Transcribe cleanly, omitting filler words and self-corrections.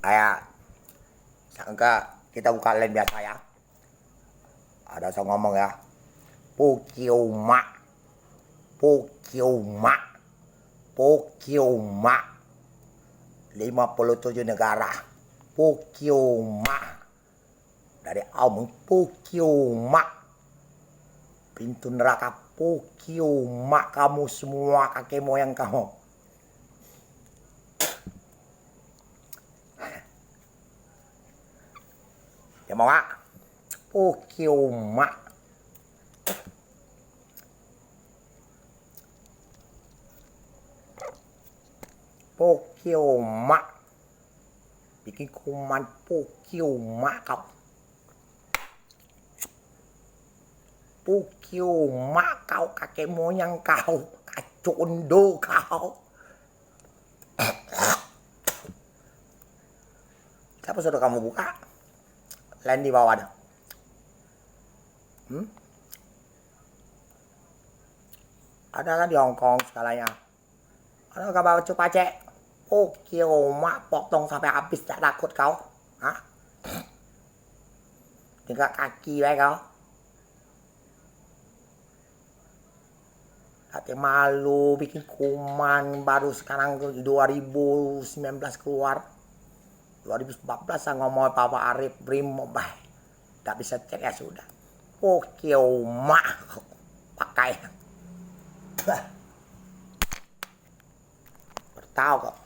Kayak sangka kita buka lain biasa ya. Ada saya ngomong ya. Pukiuma. Pukiuma. Pukiuma. 57 negara. Pukiuma. Dari Aum Pukiuma. Pintu neraka Pukiuma kamu semua kakek moyang kamu. Ya mau gak? Pukiuma. Pukiuma. Bikin kuman Pukiuma kau. Pukiuma kau kakek moyang kau. Kacundo kau. Siapa sudah kamu buka? Lain di bawah ada. Ada kan di Hongkong segalanya. Ada kabar coba cek. Pukiuma potong sampai habis, tak takut kau. Hah? Tinggal kaki lah kau. Hati malu bikin kuman baru sekarang 2019 keluar. 2014 saya ngomong Papa Arif Brimo, tak bisa cek ya sudah. Pukiuma pakai. Bertahu kok.